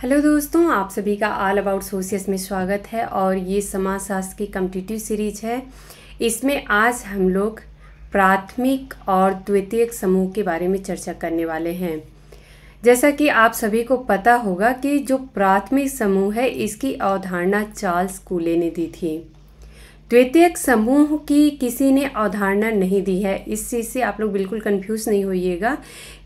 Hello दोस्तों, आप सभी का ऑल अबाउट सोशियस में स्वागत है। और ये समाजशास्त्र की कॉम्पिटिटिव सीरीज है। इसमें आज हम लोग प्राथमिक और द्वितीयक समूह के बारे में चर्चा करने वाले हैं। जैसा कि आप सभी को पता होगा कि जो प्राथमिक समूह है इसकी अवधारणा चार्ल्स कूले ने दी थी। द्वितीयक समूह की किसी ने अवधारणा नहीं दी है। इस चीज़ से आप लोग बिल्कुल कंफ्यूज नहीं होइएगा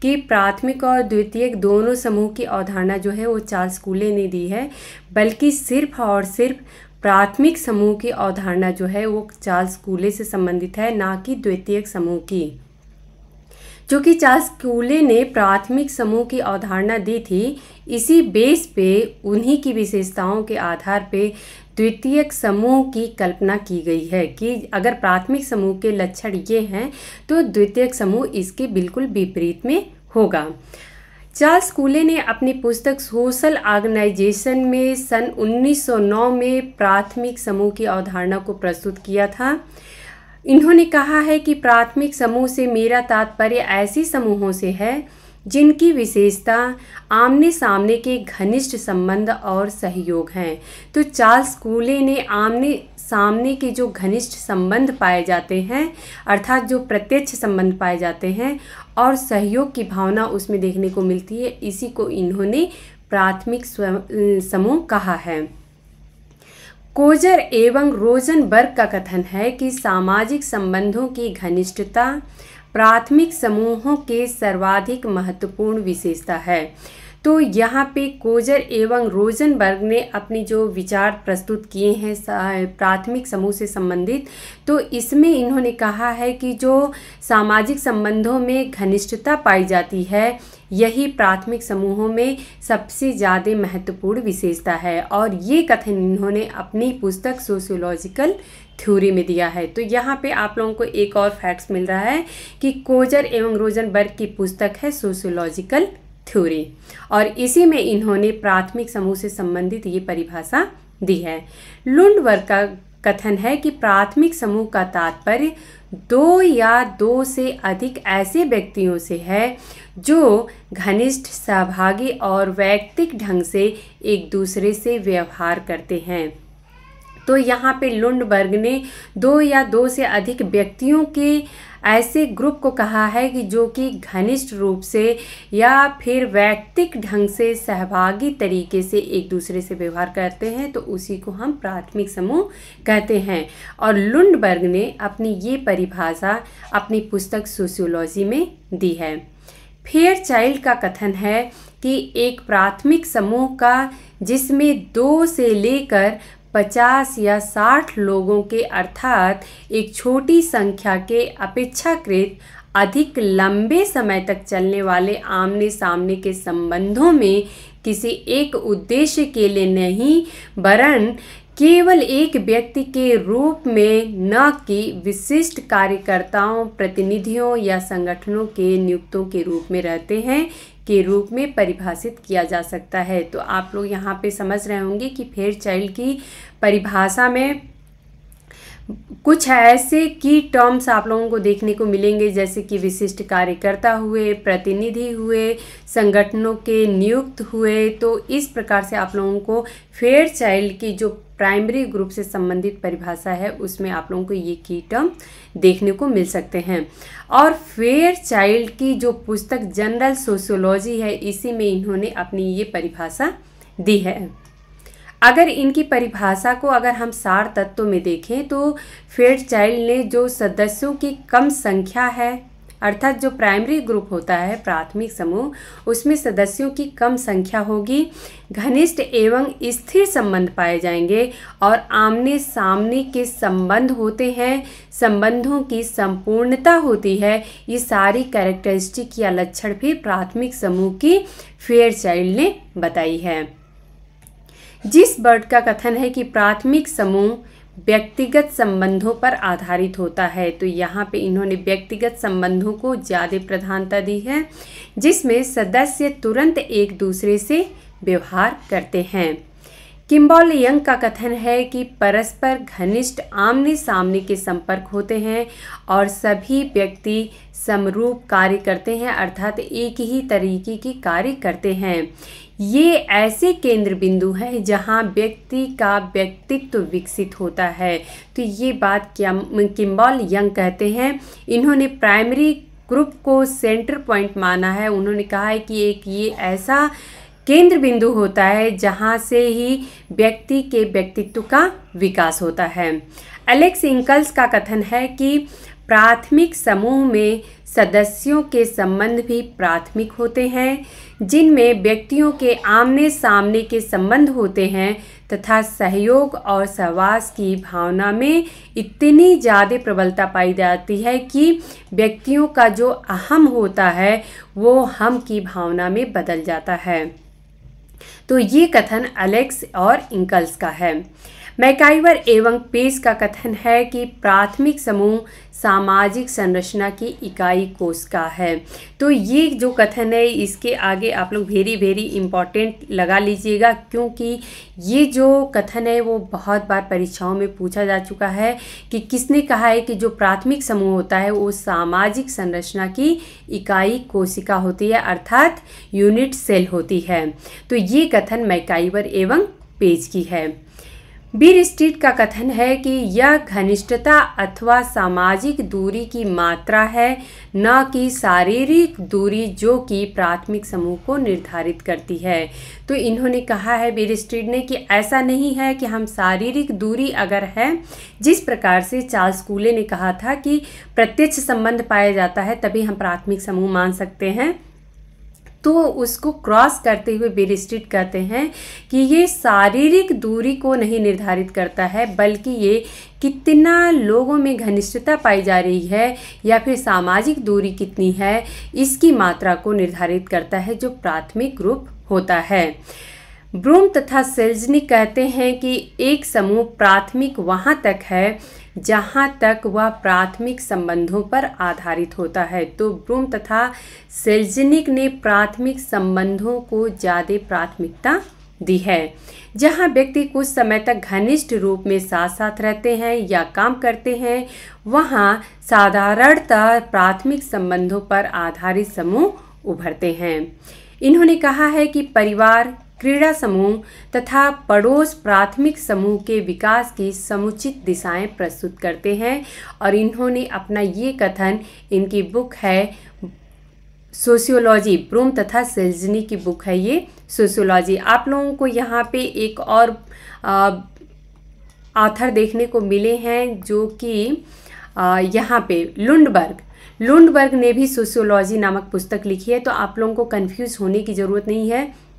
कि प्राथमिक और द्वितीयक दोनों समूह की अवधारणा जो है वो चार्ल्स कूले ने दी है, बल्कि सिर्फ और सिर्फ प्राथमिक समूह की अवधारणा जो है वो चार्ल्स कूले से संबंधित है, ना कि द्वितीयक समूह की। जो कि चार्ल्स कूले ने प्राथमिक समूह की अवधारणा दी थी, इसी बेस पे उन्हीं की विशेषताओं के आधार पे द्वितीयक समूह की कल्पना की गई है कि अगर प्राथमिक समूह के लक्षण ये हैं तो द्वितीयक समूह इसके बिल्कुल विपरीत में होगा। चार्ल्स कूले ने अपनी पुस्तक सोशल ऑर्गेनाइजेशन में सन 1909 में प्राथमिक समूह की अवधारणा को प्रस्तुत किया था। इन्होंने कहा है कि प्राथमिक समूह से मेरा तात्पर्य ऐसी समूहों से है जिनकी विशेषता आमने सामने के घनिष्ठ संबंध और सहयोग हैं। तो चार्ल्स कूले ने आमने सामने के जो घनिष्ठ संबंध पाए जाते हैं, अर्थात जो प्रत्यक्ष संबंध पाए जाते हैं और सहयोग की भावना उसमें देखने को मिलती है, इसी को इन्होंने प्राथमिक समूह कहा है। कोजर एवं रोजनबर्ग का कथन है कि सामाजिक संबंधों की घनिष्ठता प्राथमिक समूहों के सर्वाधिक महत्वपूर्ण विशेषता है। तो यहाँ पे कोजर एवं रोजनबर्ग ने अपनी जो विचार प्रस्तुत किए हैं प्राथमिक समूह से संबंधित, तो इसमें इन्होंने कहा है कि जो सामाजिक संबंधों में घनिष्ठता पाई जाती है, यही प्राथमिक समूहों में सबसे ज़्यादा महत्वपूर्ण विशेषता है। और ये कथन इन्होंने अपनी पुस्तक सोशियोलॉजिकल थ्योरी में दिया है। तो यहाँ पे आप लोगों को एक और फैक्ट्स मिल रहा है कि कोजर एवं रोजनबर्ग की पुस्तक है सोशियोलॉजिकल थ्योरी, और इसी में इन्होंने प्राथमिक समूह से संबंधित ये परिभाषा दी है। लुंडबर्ग का कथन है कि प्राथमिक समूह का तात्पर्य दो या दो से अधिक ऐसे व्यक्तियों से है जो घनिष्ठ, सहभागी और वैयक्तिक ढंग से एक दूसरे से व्यवहार करते हैं। तो यहाँ पे लुंडबर्ग ने दो या दो से अधिक व्यक्तियों के ऐसे ग्रुप को कहा है कि जो कि घनिष्ठ रूप से या फिर वैयक्तिक ढंग से सहभागी तरीके से एक दूसरे से व्यवहार करते हैं, तो उसी को हम प्राथमिक समूह कहते हैं। और लुंडबर्ग ने अपनी ये परिभाषा अपनी पुस्तक सोशियोलॉजी में दी है। फेयरचाइल्ड का कथन है कि एक प्राथमिक समूह का जिसमें 2 से लेकर 50 या 60 लोगों के, अर्थात एक छोटी संख्या के अपेक्षाकृत अधिक लंबे समय तक चलने वाले आमने सामने के संबंधों में किसी एक उद्देश्य के लिए नहीं, वरन केवल एक व्यक्ति के रूप में, न कि विशिष्ट कार्यकर्ताओं, प्रतिनिधियों या संगठनों के नियुक्तों के रूप में रहते हैं, के रूप में परिभाषित किया जा सकता है। तो आप लोग यहाँ पे समझ रहे होंगे कि फेयरचाइल्ड की परिभाषा में कुछ ऐसे की टर्म्स आप लोगों को देखने को मिलेंगे, जैसे कि विशिष्ट कार्यकर्ता हुए, प्रतिनिधि हुए, संगठनों के नियुक्त हुए। तो इस प्रकार से आप लोगों को फेयरचाइल्ड की जो प्राइमरी ग्रुप से संबंधित परिभाषा है उसमें आप लोगों को ये की टर्म देखने को मिल सकते हैं। और फेयरचाइल्ड की जो पुस्तक जनरल सोशियोलॉजी है, इसी में इन्होंने अपनी ये परिभाषा दी है। अगर इनकी परिभाषा को अगर हम सार तत्व में देखें तो फेयरचाइल्ड ने जो सदस्यों की कम संख्या है, अर्थात जो प्राइमरी ग्रुप होता है प्राथमिक समूह, उसमें सदस्यों की कम संख्या होगी, घनिष्ठ एवं स्थिर संबंध पाए जाएंगे और आमने सामने के संबंध होते हैं, संबंधों की संपूर्णता होती है। ये सारी कैरेक्टरिस्टिक या लक्षण भी प्राथमिक समूह की फेयरचाइल्ड ने बताई है। जिस बर्ड का कथन है कि प्राथमिक समूह व्यक्तिगत संबंधों पर आधारित होता है, तो यहाँ पे इन्होंने व्यक्तिगत संबंधों को ज़्यादा प्रधानता दी है, जिसमें सदस्य तुरंत एक दूसरे से व्यवहार करते हैं। किम्बॉल यंग का कथन है कि परस्पर घनिष्ठ आमने सामने के संपर्क होते हैं और सभी व्यक्ति समरूप कार्य करते हैं, अर्थात एक ही तरीके की कार्य करते हैं। ये ऐसे केंद्र बिंदु हैं जहाँ व्यक्ति का व्यक्तित्व विकसित होता है। तो ये बात किम्बॉल यंग कहते हैं। इन्होंने प्राइमरी ग्रुप को सेंटर पॉइंट माना है। उन्होंने कहा है कि एक ये ऐसा केंद्र बिंदु होता है जहाँ से ही व्यक्ति के व्यक्तित्व का विकास होता है। एलेक्स इंकल्स का कथन है कि प्राथमिक समूह में सदस्यों के संबंध भी प्राथमिक होते हैं, जिनमें व्यक्तियों के आमने सामने के संबंध होते हैं तथा सहयोग और सहवास की भावना में इतनी ज़्यादा प्रबलता पाई जाती है कि व्यक्तियों का जो अहम होता है वो हम की भावना में बदल जाता है। तो ये कथन एलेक्स और इंकल्स का है। मैकाइवर एवं पेस का कथन है कि प्राथमिक समूह सामाजिक संरचना की इकाई कोशिका है। तो ये जो कथन है इसके आगे आप लोग वेरी इम्पॉर्टेंट लगा लीजिएगा, क्योंकि ये जो कथन है वो बहुत बार परीक्षाओं में पूछा जा चुका है कि किसने कहा है कि जो प्राथमिक समूह होता है वो सामाजिक संरचना की इकाई कोशिका होती है, अर्थात यूनिट सेल होती है। तो ये कथन मैकाइवर एवं पेज की है। बीर स्ट्रीट का कथन है कि यह घनिष्ठता अथवा सामाजिक दूरी की मात्रा है, न कि शारीरिक दूरी जो कि प्राथमिक समूह को निर्धारित करती है। तो इन्होंने कहा है बीर स्ट्रीट ने कि ऐसा नहीं है कि हम शारीरिक दूरी अगर है, जिस प्रकार से चार्ल्स कूले ने कहा था कि प्रत्यक्ष संबंध पाया जाता है तभी हम प्राथमिक समूह मान सकते हैं, तो उसको क्रॉस करते हुए बीर स्ट्रीट कहते हैं कि ये शारीरिक दूरी को नहीं निर्धारित करता है, बल्कि ये कितना लोगों में घनिष्ठता पाई जा रही है या फिर सामाजिक दूरी कितनी है, इसकी मात्रा को निर्धारित करता है जो प्राथमिक ग्रुप होता है। ब्रूम तथा सेल्जनिक कहते हैं कि एक समूह प्राथमिक वहाँ तक है जहाँ तक वह प्राथमिक संबंधों पर आधारित होता है। तो ब्रूम तथा सेल्जनिक ने प्राथमिक संबंधों को ज़्यादा प्राथमिकता दी है। जहाँ व्यक्ति कुछ समय तक घनिष्ठ रूप में साथ साथ रहते हैं या काम करते हैं, वहाँ साधारणतः प्राथमिक संबंधों पर आधारित समूह उभरते हैं। इन्होंने कहा है कि परिवार, क्रीड़ा समूह तथा पड़ोस प्राथमिक समूह के विकास की समुचित दिशाएं प्रस्तुत करते हैं। और इन्होंने अपना ये कथन, इनकी बुक है सोशियोलॉजी, ब्रूम तथा सेल्जनी की बुक है ये सोशियोलॉजी। आप लोगों को यहाँ पे एक और ऑथर देखने को मिले हैं जो कि यहाँ पे लुंडबर्ग ने भी सोशियोलॉजी नामक पुस्तक लिखी है। तो आप लोगों को कंफ्यूज होने की ज़रूरत नहीं है,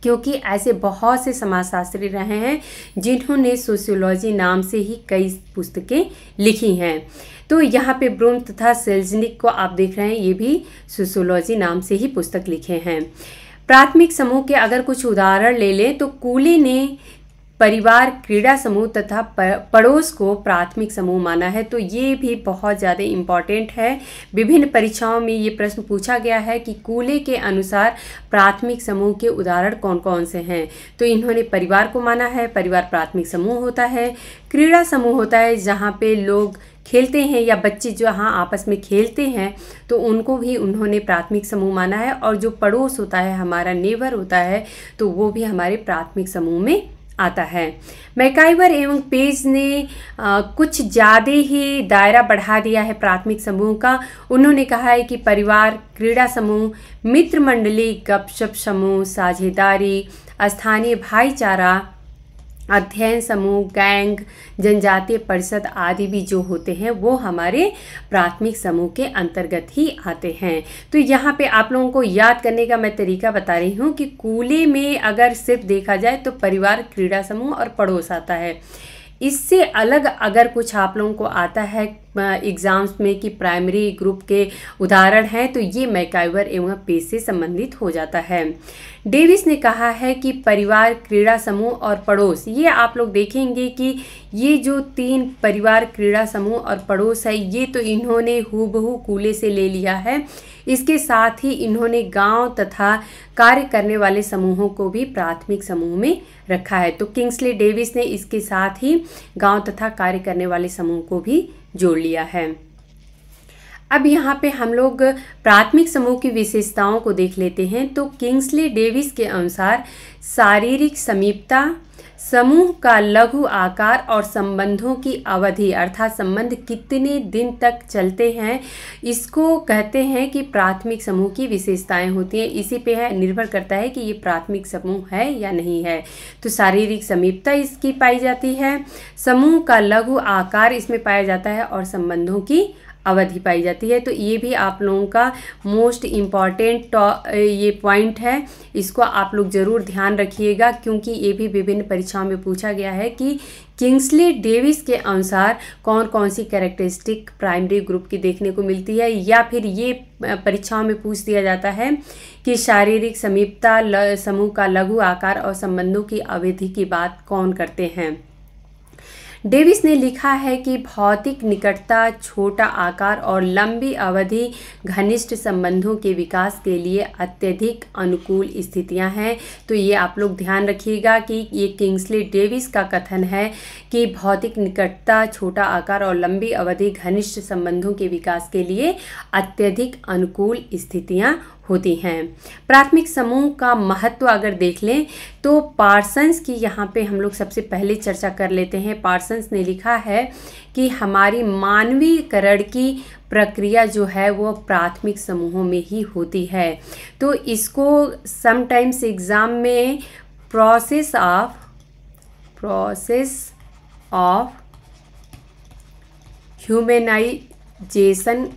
क्योंकि ऐसे बहुत से समाजशास्त्री रहे हैं जिन्होंने सोशियोलॉजी नाम से ही कई पुस्तकें लिखी हैं। तो यहाँ पे ब्रूम तथा सेल्जनिक को आप देख रहे हैं, ये भी सोशियोलॉजी नाम से ही पुस्तक लिखे हैं। प्राथमिक समूह के अगर कुछ उदाहरण ले लें तो कूले ने परिवार, क्रीड़ा समूह तथा पड़ोस को प्राथमिक समूह माना है। तो ये भी बहुत ज़्यादा इम्पॉर्टेंट है। विभिन्न परीक्षाओं में ये प्रश्न पूछा गया है कि कूले के अनुसार प्राथमिक समूह के उदाहरण कौन कौन से हैं। तो इन्होंने परिवार को माना है, परिवार प्राथमिक समूह होता है। क्रीड़ा समूह होता है जहाँ पे लोग खेलते हैं या बच्चे जहाँ आपस में खेलते हैं, तो उनको भी उन्होंने प्राथमिक समूह माना है। और जो पड़ोस होता है, हमारा नेबर होता है, तो वो भी हमारे प्राथमिक समूह में आता है। मैकाइवर एवं पेज ने कुछ ज़्यादा ही दायरा बढ़ा दिया है प्राथमिक समूह का। उन्होंने कहा है कि परिवार, क्रीड़ा समूह, मित्र मंडली, गपशप समूह, साझेदारी, स्थानीय भाईचारा, अध्ययन समूह, गैंग, जनजातीय परिषद आदि भी जो होते हैं वो हमारे प्राथमिक समूह के अंतर्गत ही आते हैं। तो यहाँ पे आप लोगों को याद करने का मैं तरीका बता रही हूँ कि कूले में अगर सिर्फ देखा जाए तो परिवार, क्रीड़ा समूह और पड़ोस आता है। इससे अलग अगर कुछ आप लोगों को आता है एग्ज़ाम्स में कि प्राइमरी ग्रुप के उदाहरण हैं, तो ये मैकाइवर एवं पेज से संबंधित हो जाता है। डेविस ने कहा है कि परिवार, क्रीड़ा समूह और पड़ोस, ये आप लोग देखेंगे कि ये जो तीन परिवार, क्रीड़ा समूह और पड़ोस है, ये तो इन्होंने हूबहू कूले से ले लिया है। इसके साथ ही इन्होंने गांव तथा कार्य करने वाले समूहों को भी प्राथमिक समूह में रखा है। तो किंग्सले डेविस ने इसके साथ ही गांव तथा कार्य करने वाले समूह को भी जोड़ लिया है। अब यहाँ पे हम लोग प्राथमिक समूह की विशेषताओं को देख लेते हैं। तो किंग्सले डेविस के अनुसार शारीरिक समीपता, समूह का लघु आकार और संबंधों की अवधि अर्थात संबंध कितने दिन तक चलते हैं, इसको कहते हैं कि प्राथमिक समूह की विशेषताएं होती हैं। इसी पे है निर्भर करता है कि ये प्राथमिक समूह है या नहीं है। तो शारीरिक समीपता इसकी पाई जाती है, समूह का लघु आकार इसमें पाया जाता है और संबंधों की अवधि पाई जाती है। तो ये भी आप लोगों का मोस्ट इम्पॉर्टेंट ये पॉइंट है, इसको आप लोग ज़रूर ध्यान रखिएगा, क्योंकि ये भी विभिन्न परीक्षाओं में पूछा गया है कि किंग्सले डेविस के अनुसार कौन कौन सी कैरेक्टरिस्टिक प्राइमरी ग्रुप की देखने को मिलती है, या फिर ये परीक्षाओं में पूछ दिया जाता है कि शारीरिक समीपता, समूह का लघु आकार और संबंधों की अवधि की बात कौन करते हैं। डेविस ने लिखा है कि भौतिक निकटता, छोटा आकार और लंबी अवधि घनिष्ठ संबंधों के विकास के लिए अत्यधिक अनुकूल स्थितियां हैं। तो ये आप लोग ध्यान रखिएगा कि ये किंग्सले डेविस का कथन है कि भौतिक निकटता, छोटा आकार और लंबी अवधि घनिष्ठ संबंधों के विकास के लिए अत्यधिक अनुकूल स्थितियां होती हैं। प्राथमिक समूह का महत्व अगर देख लें तो पार्सन्स की यहाँ पे हम लोग सबसे पहले चर्चा कर लेते हैं। पार्सन्स ने लिखा है कि हमारी मानवीकरण की प्रक्रिया जो है वो प्राथमिक समूहों में ही होती है। तो इसको समटाइम्स एग्ज़ाम में प्रोसेस ऑफ ह्यूमनाइजेशन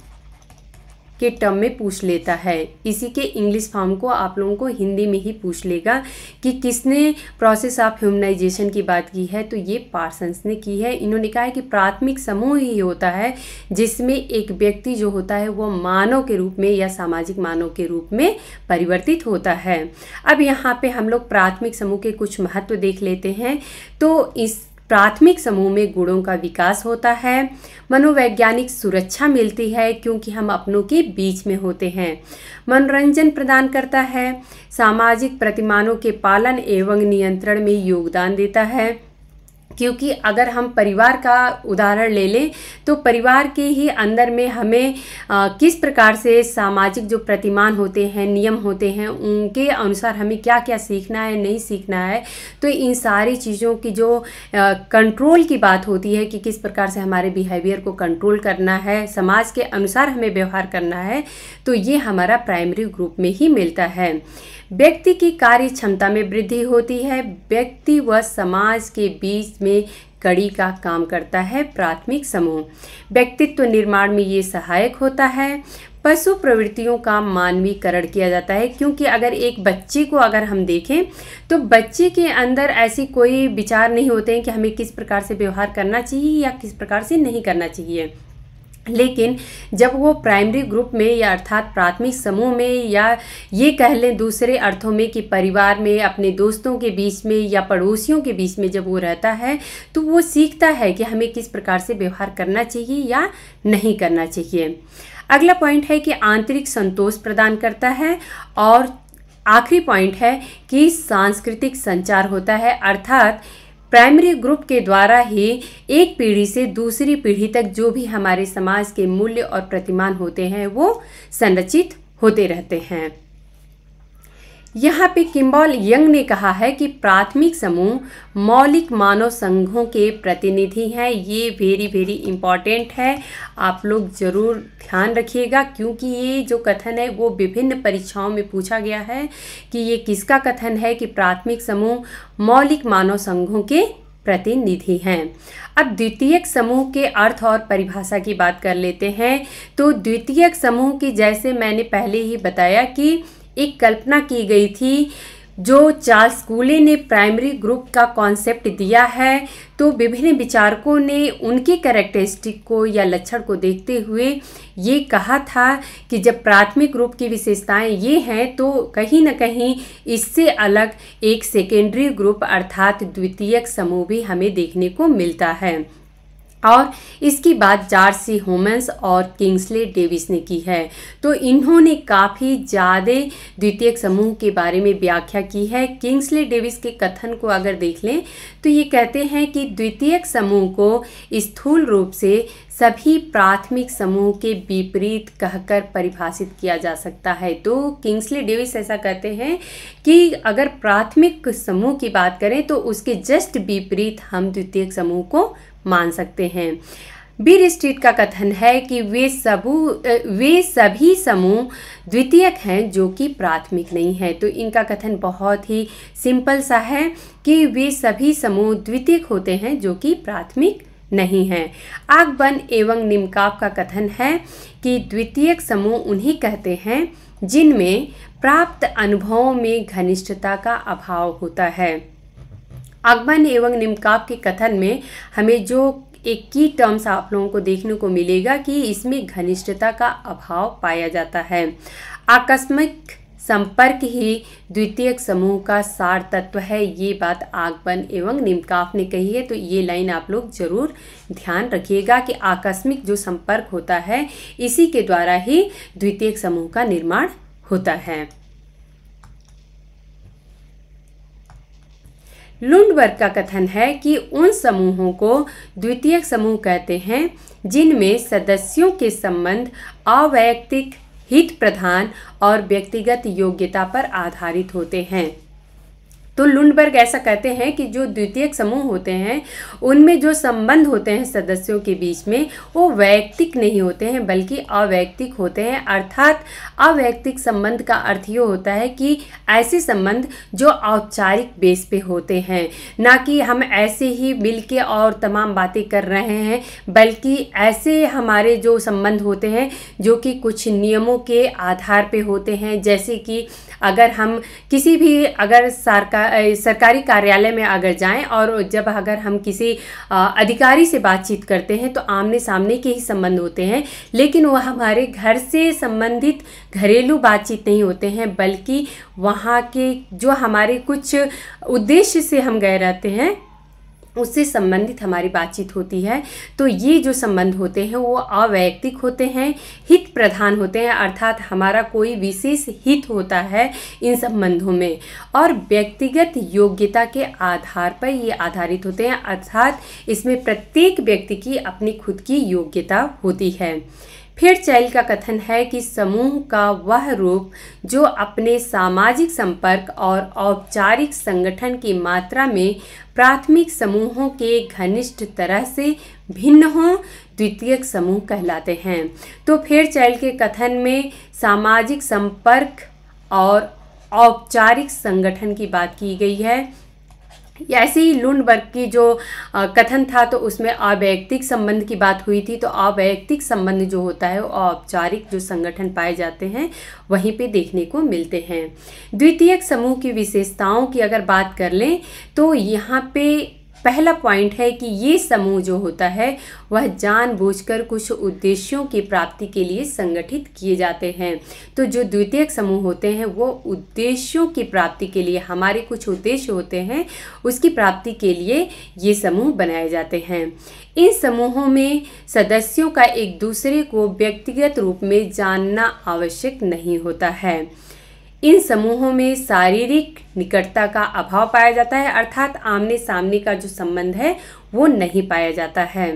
के टर्म में पूछ लेता है। इसी के इंग्लिश फॉर्म को आप लोगों को हिंदी में ही पूछ लेगा कि किसने प्रोसेस ऑफ ह्यूमनाइजेशन की बात की है। तो ये पार्सन्स ने की है। इन्होंने कहा है कि प्राथमिक समूह ही होता है जिसमें एक व्यक्ति जो होता है वो मानव के रूप में या सामाजिक मानव के रूप में परिवर्तित होता है। अब यहाँ पे हम लोग प्राथमिक समूह के कुछ महत्व देख लेते हैं। तो इस प्राथमिक समूह में गुणों का विकास होता है, मनोवैज्ञानिक सुरक्षा मिलती है क्योंकि हम अपनों के बीच में होते हैं, मनोरंजन प्रदान करता है, सामाजिक प्रतिमानों के पालन एवं नियंत्रण में योगदान देता है। क्योंकि अगर हम परिवार का उदाहरण ले लें तो परिवार के ही अंदर में हमें किस प्रकार से सामाजिक जो प्रतिमान होते हैं, नियम होते हैं, उनके अनुसार हमें क्या क्या सीखना है, नहीं सीखना है। तो इन सारी चीज़ों की जो कंट्रोल की बात होती है कि किस प्रकार से हमारे बिहेवियर को कंट्रोल करना है, समाज के अनुसार हमें व्यवहार करना है, तो ये हमारा प्राइमरी ग्रुप में ही मिलता है। व्यक्ति की कार्य क्षमता में वृद्धि होती है, व्यक्ति व समाज के बीच में कड़ी का काम करता है प्राथमिक समूह। व्यक्तित्व निर्माण में ये सहायक होता है। पशु प्रवृत्तियों का मानवीकरण किया जाता है, क्योंकि अगर एक बच्चे को अगर हम देखें तो बच्चे के अंदर ऐसी कोई विचार नहीं होते हैं कि हमें किस प्रकार से व्यवहार करना चाहिए या किस प्रकार से नहीं करना चाहिए। लेकिन जब वो प्राइमरी ग्रुप में या अर्थात प्राथमिक समूह में, या ये कह लें दूसरे अर्थों में कि परिवार में, अपने दोस्तों के बीच में या पड़ोसियों के बीच में जब वो रहता है तो वो सीखता है कि हमें किस प्रकार से व्यवहार करना चाहिए या नहीं करना चाहिए। अगला पॉइंट है कि आंतरिक संतोष प्रदान करता है, और आखिरी पॉइंट है कि सांस्कृतिक संचार होता है, अर्थात प्राइमरी ग्रुप के द्वारा ही एक पीढ़ी से दूसरी पीढ़ी तक जो भी हमारे समाज के मूल्य और प्रतिमान होते हैं वो संरचित होते रहते हैं। यहाँ पे किम्बॉल यंग ने कहा है कि प्राथमिक समूह मौलिक मानव संघों के प्रतिनिधि हैं। ये वेरी वेरी इम्पॉर्टेंट है, आप लोग ज़रूर ध्यान रखिएगा, क्योंकि ये जो कथन है वो विभिन्न परीक्षाओं में पूछा गया है कि ये किसका कथन है कि प्राथमिक समूह मौलिक मानव संघों के प्रतिनिधि हैं। अब द्वितीयक समूह के अर्थ और परिभाषा की बात कर लेते हैं। तो द्वितीयक समूह की, जैसे मैंने पहले ही बताया कि एक कल्पना की गई थी, जो चार्ल्स कूले ने प्राइमरी ग्रुप का कॉन्सेप्ट दिया है, तो विभिन्न विचारकों ने उनके कैरेक्टरिस्टिक को या लक्षण को देखते हुए ये कहा था कि जब प्राथमिक ग्रुप की विशेषताएं ये हैं तो कहीं ना कहीं इससे अलग एक सेकेंडरी ग्रुप अर्थात द्वितीयक समूह भी हमें देखने को मिलता है। और इसकी बात जार्सी होमन्स और किंग्सले डेविस ने की है। तो इन्होंने काफ़ी ज़्यादा द्वितीयक समूह के बारे में व्याख्या की है। किंग्सले डेविस के कथन को अगर देख लें तो ये कहते हैं कि द्वितीयक समूह को स्थूल रूप से सभी प्राथमिक समूह के विपरीत कहकर परिभाषित किया जा सकता है। तो किंग्सले डेविस ऐसा कहते हैं कि अगर प्राथमिक समूह की बात करें तो उसके जस्ट विपरीत हम द्वितीयक समूह को मान सकते हैं। बीर स्ट्रीट का कथन है कि वे सभी समूह द्वितीयक हैं जो कि प्राथमिक नहीं है। तो इनका कथन बहुत ही सिंपल सा है कि वे सभी समूह द्वितीयक होते हैं जो कि प्राथमिक नहीं है। आगबन एवं निमकाप का कथन है कि द्वितीयक समूह उन्हीं कहते हैं जिनमें प्राप्त अनुभवों में घनिष्ठता का अभाव होता है। आगबन एवं निमकाप के कथन में हमें जो एक की टर्म्स आप लोगों को देखने को मिलेगा कि इसमें घनिष्ठता का अभाव पाया जाता है। आकस्मिक संपर्क ही द्वितीयक समूह का सार तत्व है, ये बात आगबन एवं निमकाप ने कही है। तो ये लाइन आप लोग जरूर ध्यान रखिएगा कि आकस्मिक जो संपर्क होता है इसी के द्वारा ही द्वितीयक समूह का निर्माण होता है। लुंडबर्ग का कथन है कि उन समूहों को द्वितीयक समूह कहते हैं जिनमें सदस्यों के संबंध अवैयक्तिक, हित प्रधान और व्यक्तिगत योग्यता पर आधारित होते हैं। तो लुंडबर्ग ऐसा कहते हैं कि जो द्वितीयक समूह होते हैं उनमें जो संबंध होते हैं सदस्यों के बीच में वो वैयक्तिक नहीं होते हैं बल्कि अवैयक्तिक होते हैं। अर्थात अवैयक्तिक संबंध का अर्थ ये होता है कि ऐसे संबंध जो औपचारिक बेस पे होते हैं, ना कि हम ऐसे ही मिल के और तमाम बातें कर रहे हैं, बल्कि ऐसे हमारे जो संबंध होते हैं जो कि कुछ नियमों के आधार पे होते हैं। जैसे कि अगर हम किसी भी अगर सरकारी कार्यालय में अगर जाएं और जब अगर हम किसी अधिकारी से बातचीत करते हैं तो आमने सामने के ही संबंध होते हैं, लेकिन वह हमारे घर से संबंधित घरेलू बातचीत नहीं होते हैं, बल्कि वहाँ के जो हमारे कुछ उद्देश्य से हम गए रहते हैं उससे संबंधित हमारी बातचीत होती है। तो ये जो संबंध होते हैं वो अवैयक्तिक होते हैं, हित प्रधान होते हैं, अर्थात हमारा कोई विशेष हित होता है इन संबंधों में, और व्यक्तिगत योग्यता के आधार पर ये आधारित होते हैं, अर्थात इसमें प्रत्येक व्यक्ति की अपनी खुद की योग्यता होती है। फिर चैल का कथन है कि समूह का वह रूप जो अपने सामाजिक संपर्क और औपचारिक संगठन की मात्रा में प्राथमिक समूहों के घनिष्ठ तरह से भिन्न हो द्वितीयक समूह कहलाते हैं। तो फिर चैल के कथन में सामाजिक संपर्क और औपचारिक संगठन की बात की गई है। ऐसे ही लुंडबर्ग की जो कथन था तो उसमें अवैयक्तिक संबंध की बात हुई थी। तो अवैयक्तिक संबंध जो होता है वो औपचारिक जो संगठन पाए जाते हैं वहीं पे देखने को मिलते हैं। द्वितीयक समूह की विशेषताओं की अगर बात कर लें तो यहाँ पे पहला पॉइंट है कि ये समूह जो होता है वह जानबूझकर कुछ उद्देश्यों की प्राप्ति के लिए संगठित किए जाते हैं। तो जो द्वितीयक समूह होते हैं वो उद्देश्यों की प्राप्ति के लिए, हमारे कुछ उद्देश्य होते हैं उसकी प्राप्ति के लिए ये समूह बनाए जाते हैं। इन समूहों में सदस्यों का एक दूसरे को व्यक्तिगत रूप में जानना आवश्यक नहीं होता है। इन समूहों में शारीरिक निकटता का अभाव पाया जाता है, अर्थात आमने सामने का जो संबंध है वो नहीं पाया जाता है।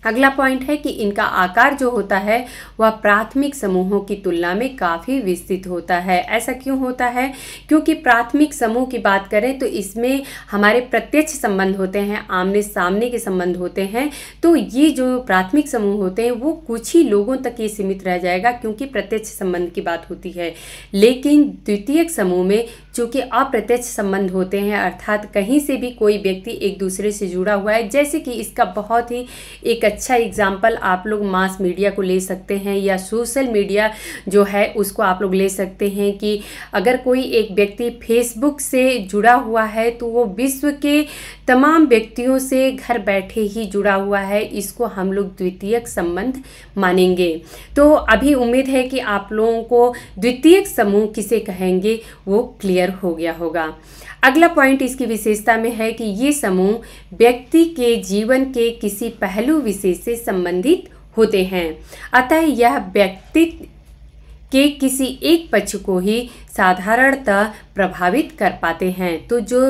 अगला पॉइंट है कि इनका आकार जो होता है वह प्राथमिक समूहों की तुलना में काफ़ी विस्तृत होता है। ऐसा क्यों होता है? क्योंकि प्राथमिक समूह की बात करें तो इसमें हमारे प्रत्यक्ष संबंध होते हैं, आमने सामने के संबंध होते हैं। तो ये जो प्राथमिक समूह होते हैं वो कुछ ही लोगों तक ये सीमित रह जाएगा क्योंकि प्रत्यक्ष संबंध की बात होती है। लेकिन द्वितीयक समूह में चूँकि अप्रत्यक्ष संबंध होते हैं, अर्थात कहीं से भी कोई व्यक्ति एक दूसरे से जुड़ा हुआ है। जैसे कि इसका बहुत ही एक अच्छा एग्जाम्पल आप लोग मास मीडिया को ले सकते हैं या सोशल मीडिया जो है उसको आप लोग ले सकते हैं कि अगर कोई एक व्यक्ति फेसबुक से जुड़ा हुआ है तो वो विश्व के तमाम व्यक्तियों से घर बैठे ही जुड़ा हुआ है, इसको हम लोग द्वितीयक संबंध मानेंगे। तो अभी उम्मीद है कि आप लोगों को द्वितीयक समूह किसे कहेंगे वो क्लियर हो गया होगा। अगला पॉइंट इसकी विशेषता में है कि ये समूह व्यक्ति के जीवन के किसी पहलू विशेष से संबंधित होते हैं, अतः यह व्यक्तित्व के किसी एक पक्ष को ही साधारणतः प्रभावित कर पाते हैं। तो जो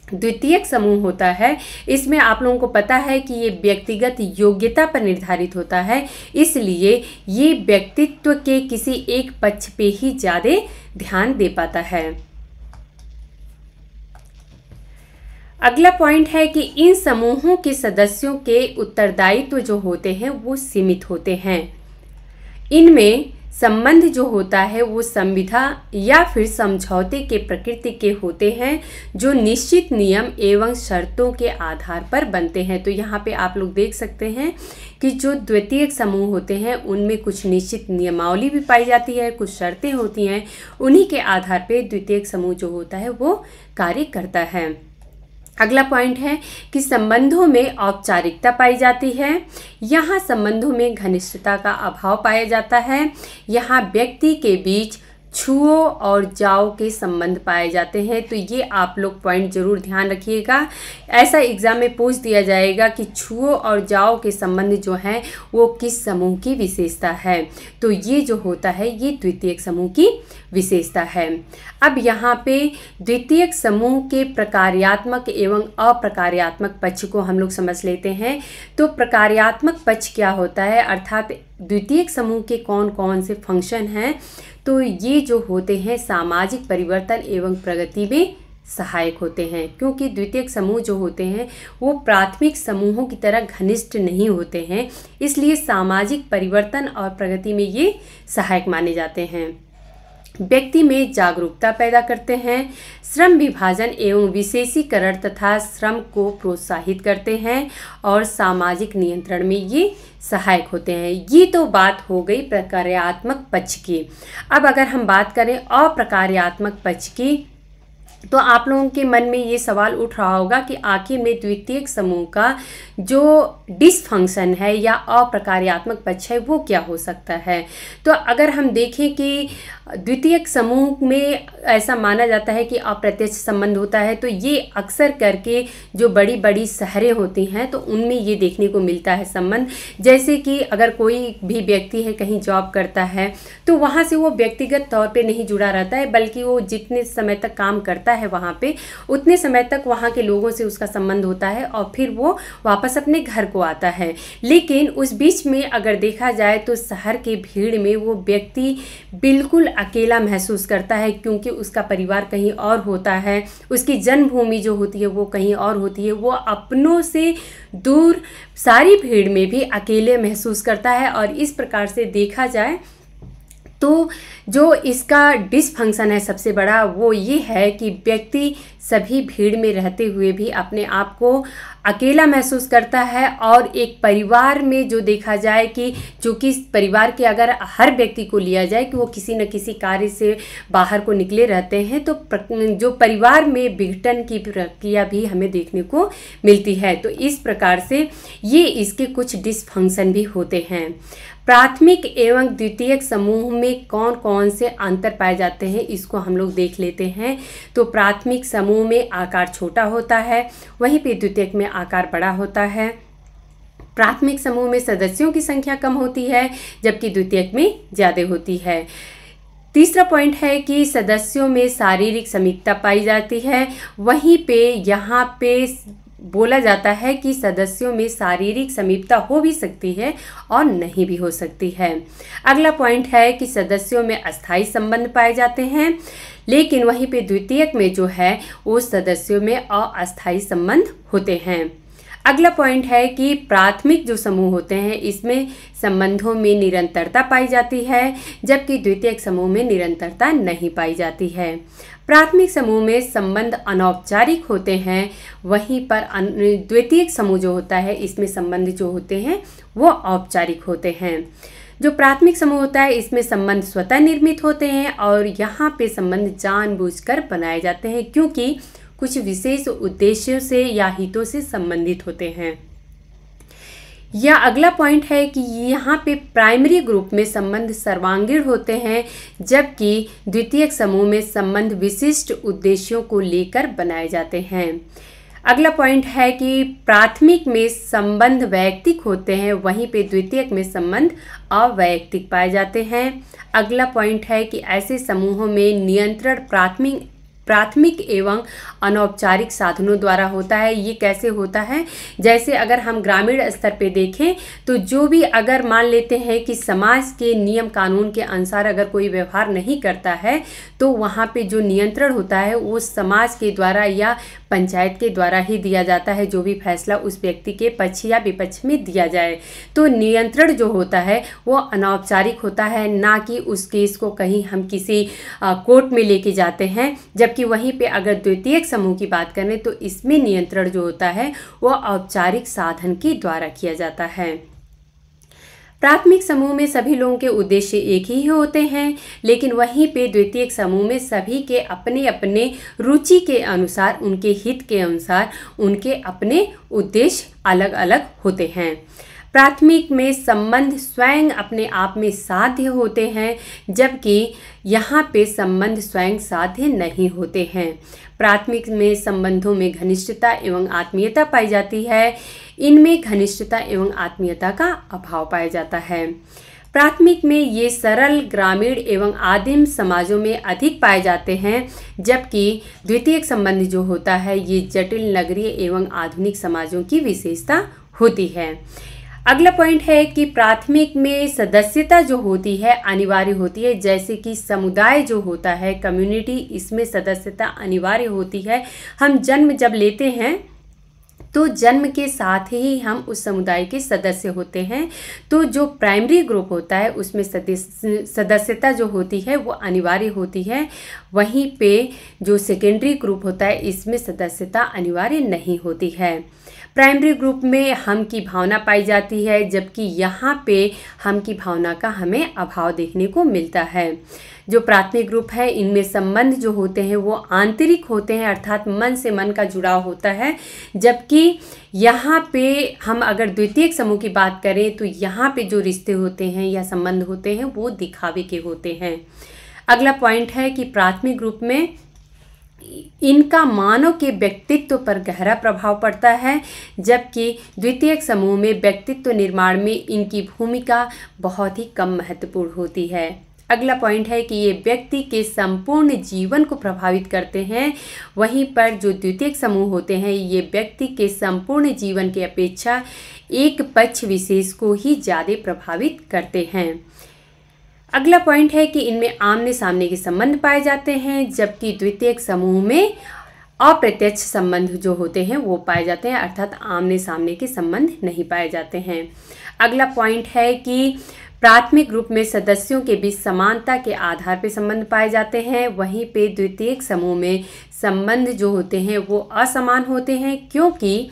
द्वितीयक समूह होता है, इसमें आप लोगों को पता है कि ये व्यक्तिगत योग्यता पर निर्धारित होता है, इसलिए ये व्यक्तित्व के किसी एक पक्ष पे ही ज़्यादा ध्यान दे पाता है। अगला पॉइंट है कि इन समूहों के सदस्यों के उत्तरदायित्व जो होते हैं वो सीमित होते हैं। इनमें संबंध जो होता है वो संविदा या फिर समझौते के प्रकृति के होते हैं, जो निश्चित नियम एवं शर्तों के आधार पर बनते हैं। तो यहाँ पे आप लोग देख सकते हैं कि जो द्वितीयक समूह होते हैं उनमें कुछ निश्चित नियमावली भी पाई जाती है, कुछ शर्तें होती हैं, उन्हीं के आधार पे द्वितीयक समूह जो होता है वो कार्य करता है। अगला पॉइंट है कि संबंधों में औपचारिकता पाई जाती है। यहाँ संबंधों में घनिष्ठता का अभाव पाया जाता है। यहाँ व्यक्ति के बीच छुओ और जाओ के संबंध पाए जाते हैं। तो ये आप लोग पॉइंट जरूर ध्यान रखिएगा, ऐसा एग्जाम में पूछ दिया जाएगा कि छुओ और जाओ के संबंध जो हैं वो किस समूह की विशेषता है। तो ये जो होता है ये द्वितीयक समूह की विशेषता है। अब यहाँ पे द्वितीयक समूह के प्रकार्यात्मक एवं अप्रकार्यात्मक पक्ष को हम लोग समझ लेते हैं। तो प्रकार्यात्मक पक्ष क्या होता है, अर्थात द्वितीयक समूह के कौन कौन से फंक्शन हैं। तो ये जो होते हैं सामाजिक परिवर्तन एवं प्रगति में सहायक होते हैं, क्योंकि द्वितीयक समूह जो होते हैं वो प्राथमिक समूहों की तरह घनिष्ठ नहीं होते हैं, इसलिए सामाजिक परिवर्तन और प्रगति में ये सहायक माने जाते हैं। व्यक्ति में जागरूकता पैदा करते हैं, श्रम विभाजन एवं विशेषीकरण तथा श्रम को प्रोत्साहित करते हैं और सामाजिक नियंत्रण में ये सहायक होते हैं। ये तो बात हो गई प्रकार्यात्मक पक्ष की। अब अगर हम बात करें अप्रकार्यात्मक पक्ष की, तो आप लोगों के मन में ये सवाल उठ रहा होगा कि आखिर में द्वितीयक समूह का जो डिसफंक्शन है या अप्रकार्यात्मक पक्ष है वो क्या हो सकता है। तो अगर हम देखें कि द्वितीयक समूह में ऐसा माना जाता है कि अप्रत्यक्ष संबंध होता है, तो ये अक्सर करके जो बड़ी बड़ी शहरें होती हैं तो उनमें ये देखने को मिलता है संबंध। जैसे कि अगर कोई भी व्यक्ति है कहीं जॉब करता है तो वहाँ से वो व्यक्तिगत तौर पे नहीं जुड़ा रहता है, बल्कि वो जितने समय तक काम करता है वहाँ पे उतने समय तक वहाँ के लोगों से उसका संबंध होता है और फिर वो वापस अपने घर को आता है। लेकिन उस बीच में अगर देखा जाए तो शहर के भीड़ में वो व्यक्ति बिल्कुल अकेला महसूस करता है, क्योंकि उसका परिवार कहीं और होता है, उसकी जन्मभूमि जो होती है वो कहीं और होती है, वो अपनों से दूर सारी भीड़ में भी अकेले महसूस करता है। और इस प्रकार से देखा जाए तो जो इसका डिसफंक्शन है सबसे बड़ा वो ये है कि व्यक्ति सभी भीड़ में रहते हुए भी अपने आप को अकेला महसूस करता है। और एक परिवार में जो देखा जाए कि चूँकि परिवार के अगर हर व्यक्ति को लिया जाए कि वो किसी न किसी कार्य से बाहर को निकले रहते हैं, तो जो परिवार में विघटन की प्रक्रिया भी हमें देखने को मिलती है। तो इस प्रकार से ये इसके कुछ डिसफंक्शन भी होते हैं। प्राथमिक एवं द्वितीयक समूह में कौन कौन से अंतर पाए जाते हैं इसको हम लोग देख लेते हैं। तो प्राथमिक समूह में आकार छोटा होता है, वहीं पे द्वितीयक में आकार बड़ा होता है। प्राथमिक समूह में सदस्यों की संख्या कम होती है, जबकि द्वितीयक में ज़्यादा होती है। तीसरा पॉइंट है कि सदस्यों में शारीरिक समीपता पाई जाती है, वहीं पे यहाँ पे बोला जाता है कि सदस्यों में शारीरिक समीपता हो भी सकती है और नहीं भी हो सकती है। अगला पॉइंट है कि सदस्यों में अस्थायी संबंध पाए जाते हैं, लेकिन वहीं पे द्वितीयक में जो है वो सदस्यों में अस्थायी संबंध होते हैं। अगला पॉइंट है कि प्राथमिक जो समूह होते हैं इसमें संबंधों में निरंतरता पाई जाती है, जबकि द्वितीयक समूह में निरंतरता नहीं पाई जाती है। प्राथमिक समूह में संबंध अनौपचारिक होते हैं, वहीं पर द्वितीयक समूह जो होता है इसमें संबंध जो होते हैं वो औपचारिक होते हैं। जो प्राथमिक समूह होता है इसमें संबंध स्वतः निर्मित होते हैं और यहाँ पे संबंध जानबूझकर बनाए जाते हैं, क्योंकि कुछ विशेष उद्देश्यों से या हितों से संबंधित होते हैं। या अगला पॉइंट है कि यहाँ पे प्राइमरी ग्रुप में संबंध सर्वांगीण होते हैं, जबकि द्वितीयक समूह में संबंध विशिष्ट उद्देश्यों को लेकर बनाए जाते हैं। अगला पॉइंट है कि प्राथमिक में संबंध वैयक्तिक होते हैं, वहीं पे द्वितीयक में संबंध अवैयक्तिक पाए जाते हैं। अगला पॉइंट है कि ऐसे समूहों में नियंत्रण प्राथमिक एवं अनौपचारिक साधनों द्वारा होता है। ये कैसे होता है? जैसे अगर हम ग्रामीण स्तर पे देखें तो जो भी अगर मान लेते हैं कि समाज के नियम कानून के अनुसार अगर कोई व्यवहार नहीं करता है तो वहाँ पे जो नियंत्रण होता है वो समाज के द्वारा या पंचायत के द्वारा ही दिया जाता है, जो भी फैसला उस व्यक्ति के पक्ष या विपक्ष में दिया जाए। तो नियंत्रण जो होता है वो अनौपचारिक होता है, ना कि उस केस को कहीं हम किसी कोर्ट में लेके जाते हैं। जबकि वहीं पे अगर द्वितीयक समूह की बात करें तो इसमें नियंत्रण जो होता है वो औपचारिक साधन के द्वारा किया जाता है। प्राथमिक समूह में सभी लोगों के उद्देश्य एक ही होते हैं, लेकिन वहीं पे द्वितीयक समूह में सभी के अपने अपने रुचि के अनुसार, उनके हित के अनुसार उनके अपने उद्देश्य अलग अलग होते हैं। प्राथमिक में संबंध स्वयं अपने आप में साध्य होते हैं, जबकि यहाँ पे संबंध स्वयं साध्य नहीं होते हैं। प्राथमिक में संबंधों में घनिष्ठता एवं आत्मीयता पाई जाती है, इनमें घनिष्ठता एवं आत्मीयता का अभाव पाया जाता है। प्राथमिक में ये सरल ग्रामीण एवं आदिम समाजों में अधिक पाए जाते हैं, जबकि द्वितीयक संबंध जो होता है ये जटिल नगरीय एवं आधुनिक समाजों की विशेषता होती है। अगला पॉइंट है कि प्राथमिक में सदस्यता जो होती है अनिवार्य होती है, जैसे कि समुदाय जो होता है कम्युनिटी, इसमें सदस्यता अनिवार्य होती है। हम जन्म जब लेते हैं तो जन्म के साथ ही हम उस समुदाय के सदस्य होते हैं। तो जो प्राइमरी ग्रुप होता है उसमें सदस्यता जो होती है वो अनिवार्य होती है, वहीं पे जो सेकेंडरी ग्रुप होता है इसमें सदस्यता अनिवार्य नहीं होती है। प्राइमरी ग्रुप में हम की भावना पाई जाती है, जबकि यहाँ पे हम की भावना का हमें अभाव देखने को मिलता है। जो प्राथमिक ग्रुप है इनमें संबंध जो होते हैं वो आंतरिक होते हैं, अर्थात मन से मन का जुड़ाव होता है, जबकि यहाँ पे हम अगर द्वितीयक समूह की बात करें तो यहाँ पे जो रिश्ते होते हैं या संबंध होते हैं वो दिखावे के होते हैं। अगला पॉइंट है कि प्राथमिक ग्रुप में इनका मानव के व्यक्तित्व पर गहरा प्रभाव पड़ता है, जबकि द्वितीयक समूह में व्यक्तित्व निर्माण में इनकी भूमिका बहुत ही कम महत्वपूर्ण होती है। अगला पॉइंट है कि ये व्यक्ति के संपूर्ण जीवन को प्रभावित करते हैं, वहीं पर जो द्वितीयक समूह होते हैं ये व्यक्ति के संपूर्ण जीवन की अपेक्षा एक पक्ष विशेष को ही ज़्यादा प्रभावित करते हैं। अगला पॉइंट है कि इनमें आमने सामने के संबंध पाए जाते हैं, जबकि द्वितीयक समूह में अप्रत्यक्ष संबंध जो होते हैं वो पाए जाते हैं, अर्थात आमने सामने के संबंध नहीं पाए जाते हैं। अगला पॉइंट है कि प्राथमिक ग्रुप में सदस्यों के बीच समानता के आधार पर संबंध पाए जाते हैं, वहीं पे द्वितीयक समूह में संबंध जो होते हैं वो असमान होते हैं, क्योंकि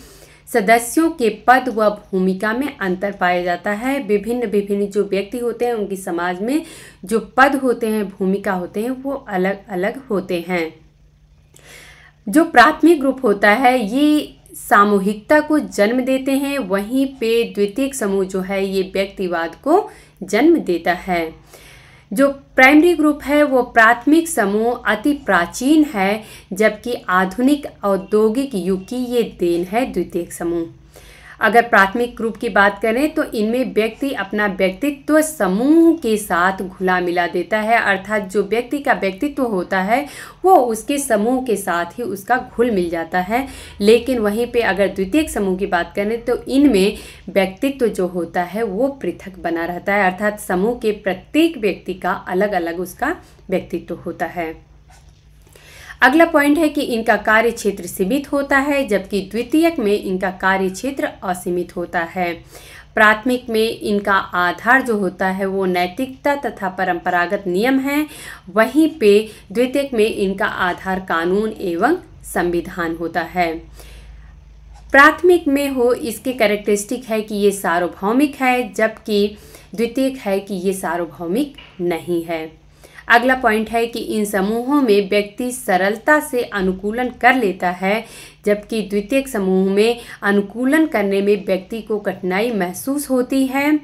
सदस्यों के पद व भूमिका में अंतर पाया जाता है। विभिन्न जो व्यक्ति होते हैं उनकी समाज में जो पद होते हैं, भूमिका होते हैं वो अलग अलग होते हैं। जो प्राथमिक ग्रुप होता है ये सामूहिकता को जन्म देते हैं, वहीं पे द्वितीयक समूह जो है ये व्यक्तिवाद को जन्म देता है। जो प्राइमरी ग्रुप है वो प्राथमिक समूह अति प्राचीन है, जबकि आधुनिक औद्योगिक युग की ये देन है द्वितीयक समूह। अगर प्राथमिक ग्रुप की बात करें तो इनमें व्यक्ति अपना व्यक्तित्व समूह के साथ घुला मिला देता है, अर्थात जो व्यक्ति का व्यक्तित्व होता है वो उसके समूह के साथ ही उसका घुल मिल जाता है। लेकिन वहीं पे अगर द्वितीयक समूह की बात करें तो इनमें व्यक्तित्व जो होता है वो पृथक बना रहता है, अर्थात समूह के प्रत्येक व्यक्ति का अलग अलग उसका व्यक्तित्व होता है। अगला पॉइंट है कि इनका कार्य क्षेत्र सीमित होता है, जबकि द्वितीयक में इनका कार्य क्षेत्र असीमित होता है। प्राथमिक में इनका आधार जो होता है वो नैतिकता तथा परंपरागत नियम है, वहीं पे द्वितीयक में इनका आधार कानून एवं संविधान होता है। प्राथमिक में हो इसके कैरेक्टरिस्टिक है कि ये सार्वभौमिक है, जबकि द्वितीयक है कि ये सार्वभौमिक नहीं है। अगला पॉइंट है कि इन समूहों में व्यक्ति सरलता से अनुकूलन कर लेता है, जबकि द्वितीयक समूह में अनुकूलन करने में व्यक्ति को कठिनाई महसूस होती है।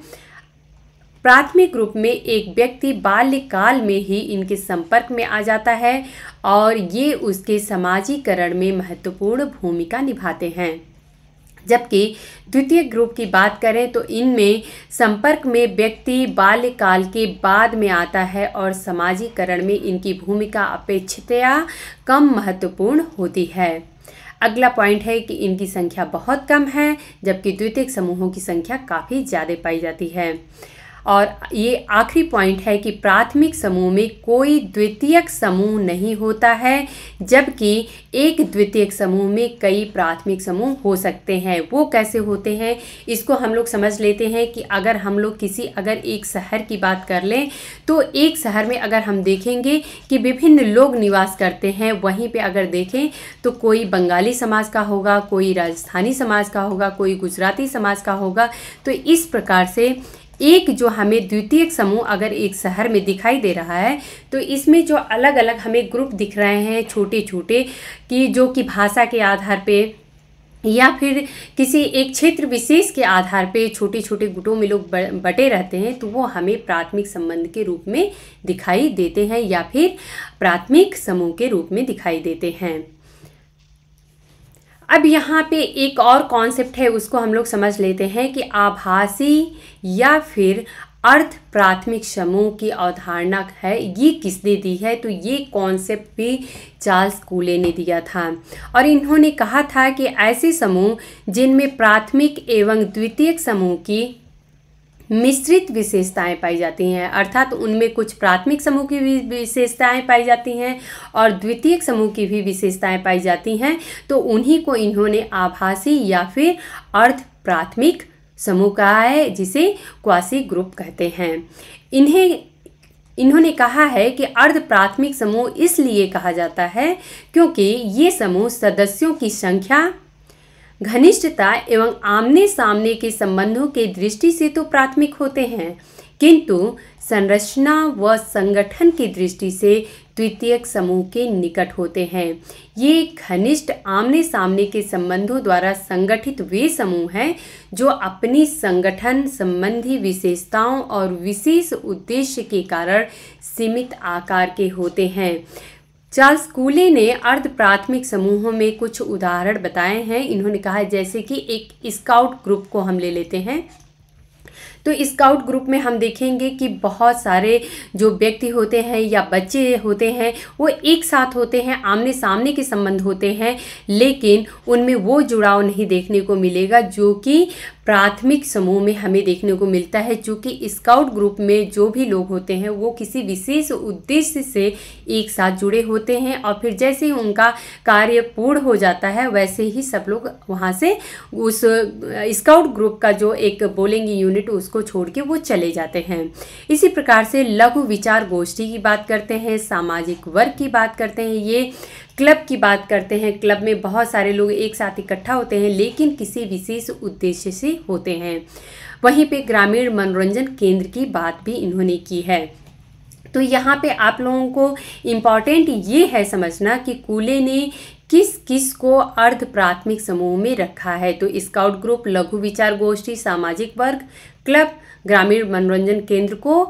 प्राथमिक ग्रुप में एक व्यक्ति बाल्यकाल में ही इनके संपर्क में आ जाता है और ये उसके समाजीकरण में महत्वपूर्ण भूमिका निभाते हैं। जबकि द्वितीय ग्रुप की बात करें तो इनमें संपर्क में व्यक्ति बाल्यकाल के बाद में आता है और समाजीकरण में इनकी भूमिका अपेक्षितया कम महत्वपूर्ण होती है। अगला पॉइंट है कि इनकी संख्या बहुत कम है, जबकि द्वितीयक समूहों की संख्या काफ़ी ज़्यादा पाई जाती है। और ये आखिरी पॉइंट है कि प्राथमिक समूह में कोई द्वितीयक समूह नहीं होता है, जबकि एक द्वितीयक समूह में कई प्राथमिक समूह हो सकते हैं। वो कैसे होते हैं इसको हम लोग समझ लेते हैं कि अगर हम लोग अगर एक शहर की बात कर लें तो एक शहर में अगर हम देखेंगे कि विभिन्न लोग निवास करते हैं, वहीं पे अगर देखें तो कोई बंगाली समाज का होगा, कोई राजस्थानी समाज का होगा, कोई गुजराती समाज का होगा। तो इस प्रकार से एक जो हमें द्वितीयक समूह अगर एक शहर में दिखाई दे रहा है तो इसमें जो अलग अलग हमें ग्रुप दिख रहे हैं छोटे छोटे, कि जो कि भाषा के आधार पे या फिर किसी एक क्षेत्र विशेष के आधार पे छोटे छोटे गुटों में लोग बटे रहते हैं, तो वो हमें प्राथमिक संबंध के रूप में दिखाई देते हैं या फिर प्राथमिक समूह के रूप में दिखाई देते हैं। अब यहाँ पे एक और कॉन्सेप्ट है, उसको हम लोग समझ लेते हैं कि आभासी या फिर अर्ध प्राथमिक समूह की अवधारणा है, ये किसने दी है। तो ये कॉन्सेप्ट भी चार्ल्स कूले ने दिया था और इन्होंने कहा था कि ऐसे समूह जिनमें प्राथमिक एवं द्वितीयक समूह की मिश्रित विशेषताएं पाई जाती हैं, अर्थात उनमें कुछ प्राथमिक समूह की भी विशेषताएं पाई जाती हैं और द्वितीयक समूह की भी विशेषताएं पाई जाती हैं, तो उन्हीं को इन्होंने आभासी या फिर अर्ध प्राथमिक समूह कहा है, जिसे क्वासी ग्रुप कहते हैं। इन्होंने कहा है कि अर्ध प्राथमिक समूह इसलिए कहा जाता है क्योंकि ये समूह सदस्यों की संख्या, घनिष्ठता एवं आमने सामने के संबंधों के दृष्टि से तो प्राथमिक होते हैं, किंतु संरचना व संगठन की दृष्टि से द्वितीयक समूह के निकट होते हैं। ये घनिष्ठ आमने सामने के संबंधों द्वारा संगठित वे समूह हैं जो अपनी संगठन संबंधी विशेषताओं और विशेष उद्देश्य के कारण सीमित आकार के होते हैं। चार्ल्स कूले ने अर्ध प्राथमिक समूहों में कुछ उदाहरण बताए हैं। इन्होंने कहा जैसे कि एक स्काउट ग्रुप को हम ले लेते हैं, तो स्काउट ग्रुप में हम देखेंगे कि बहुत सारे जो व्यक्ति होते हैं या बच्चे होते हैं वो एक साथ होते हैं, आमने सामने के संबंध होते हैं, लेकिन उनमें वो जुड़ाव नहीं देखने को मिलेगा जो कि प्राथमिक समूह में हमें देखने को मिलता है। चूँकि स्काउट ग्रुप में जो भी लोग होते हैं वो किसी विशेष उद्देश्य से एक साथ जुड़े होते हैं और फिर जैसे ही उनका कार्य पूर्ण हो जाता है वैसे ही सब लोग वहाँ से उस स्काउट ग्रुप का जो एक बोलेंगे यूनिट उसको छोड़ के वो चले जाते हैं। इसी प्रकार से लघु विचार गोष्ठी की बात करते हैं, सामाजिक वर्ग की बात करते हैं, ये क्लब की बात करते हैं। क्लब में बहुत सारे लोग एक साथ इकट्ठा होते हैं लेकिन किसी विशेष उद्देश्य से होते हैं। वहीं पे ग्रामीण मनोरंजन केंद्र की बात भी इन्होंने की है। तो यहाँ पे आप लोगों को इम्पॉर्टेंट ये है समझना कि कूले ने किस किस को अर्ध प्राथमिक समूह में रखा है। तो स्काउट ग्रुप, लघु विचार गोष्ठी, सामाजिक वर्ग, क्लब, ग्रामीण मनोरंजन केंद्र को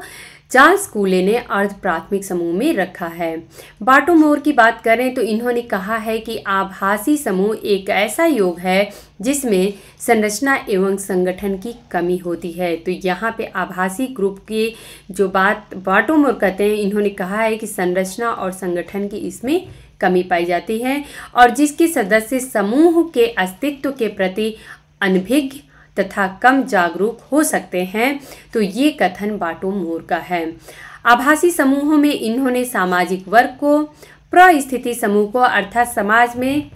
चार्ल्स कूले ने अर्ध प्राथमिक समूह में रखा है। बाटोमोर की बात करें तो इन्होंने कहा है कि आभासी समूह एक ऐसा योग है जिसमें संरचना एवं संगठन की कमी होती है। तो यहाँ पे आभासी ग्रुप की जो बात बाटोमोर कहते हैं, इन्होंने कहा है कि संरचना और संगठन की इसमें कमी पाई जाती है और जिसके सदस्य समूह के अस्तित्व के प्रति अनभिज्ञ तथा कम जागरूक हो सकते हैं। तो ये कथन बाटोमोर का है। आभासी समूहों में इन्होंने सामाजिक वर्ग को, प्रस्थिति समूह को अर्थात समाज में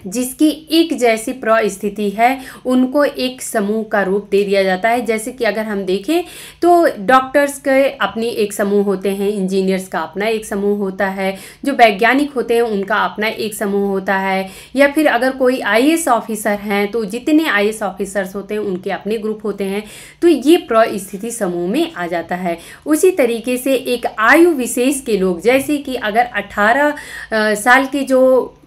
जिसकी एक जैसी स्थिति है उनको एक समूह का रूप दे दिया जाता है। जैसे कि अगर हम देखें तो डॉक्टर्स के अपनी एक समूह होते हैं, इंजीनियर्स का अपना एक समूह होता है, जो वैज्ञानिक होते हैं उनका अपना एक समूह होता है, या फिर अगर कोई आईएएस ऑफिसर हैं तो जितने आईएएस ऑफिसर्स होते हैं उनके अपने ग्रुप होते हैं। तो ये स्थिति समूह में आ जाता है। उसी तरीके से एक आयु विशेष के लोग, जैसे कि अगर 18 साल के जो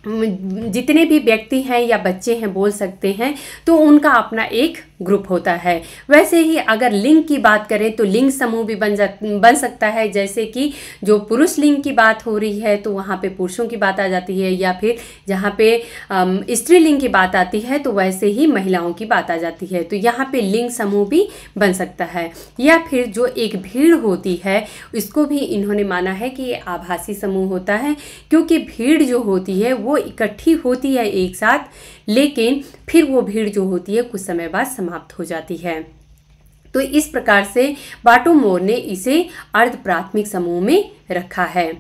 जितने भी व्यक्ति हैं या बच्चे हैं बोल सकते हैं, तो उनका अपना एक ग्रुप होता है। वैसे ही अगर लिंग की बात करें तो लिंग समूह भी बन सकता है। जैसे कि जो पुरुष लिंग की बात हो रही है तो वहाँ पे पुरुषों की बात आ जाती है, या फिर जहाँ पे स्त्रीलिंग की बात आती है तो वैसे ही महिलाओं की बात आ जाती है। तो यहाँ पे लिंग समूह भी बन सकता है। या फिर जो एक भीड़ होती है इसको भी इन्होंने माना है कि ये आभासी समूह होता है, क्योंकि भीड़ जो होती है वो इकट्ठी होती है एक साथ, लेकिन फिर वो भीड़ जो होती है कुछ समय बाद समाप्त हो जाती है। तो इस प्रकार से बाटो-मोर ने इसे अर्ध प्राथमिक समूह में रखा है।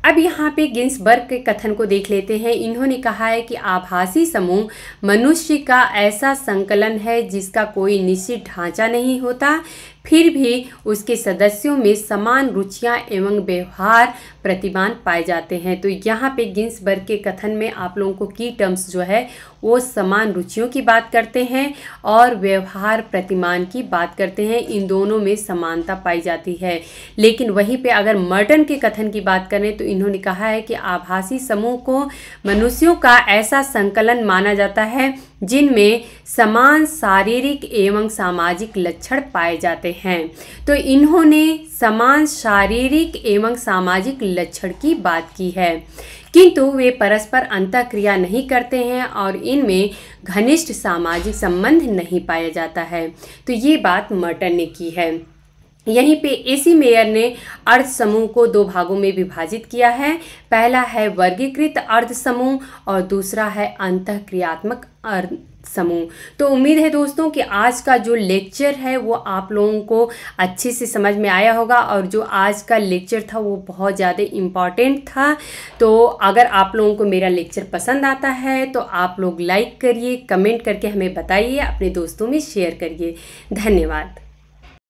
अब यहाँ पे गिन्सबर्ग के कथन को देख लेते हैं। इन्होंने कहा है कि आभासी समूह मनुष्य का ऐसा संकलन है जिसका कोई निश्चित ढांचा नहीं होता, फिर भी उसके सदस्यों में समान रुचियां एवं व्यवहार प्रतिमान पाए जाते हैं। तो यहाँ पे गिन्सबर्ग के कथन में आप लोगों को की टर्म्स जो है वो समान रुचियों की बात करते हैं और व्यवहार प्रतिमान की बात करते हैं। इन दोनों में समानता पाई जाती है। लेकिन वहीं पे अगर मर्टन के कथन की बात करें तो इन्होंने कहा है कि आभासी समूह को मनुष्यों का ऐसा संकलन माना जाता है जिनमें समान शारीरिक एवं सामाजिक लक्षण पाए जाते हैं। तो इन्होंने समान शारीरिक एवं सामाजिक लक्षण की बात की है, किंतु वे परस्पर अंतःक्रिया नहीं करते हैं और इनमें घनिष्ठ सामाजिक संबंध नहीं पाया जाता है। तो ये बात मर्टन ने की है। यहीं पे एसी मेयर ने अर्ध समूह को दो भागों में विभाजित किया है। पहला है वर्गीकृत अर्ध समूह और दूसरा है अंतःक्रियात्मक अर्ध समूह। तो उम्मीद है दोस्तों कि आज का जो लेक्चर है वो आप लोगों को अच्छे से समझ में आया होगा, और जो आज का लेक्चर था वो बहुत ज़्यादा इम्पॉर्टेंट था। तो अगर आप लोगों को मेरा लेक्चर पसंद आता है तो आप लोग लाइक करिए, कमेंट करके हमें बताइए, अपने दोस्तों में शेयर करिए। धन्यवाद।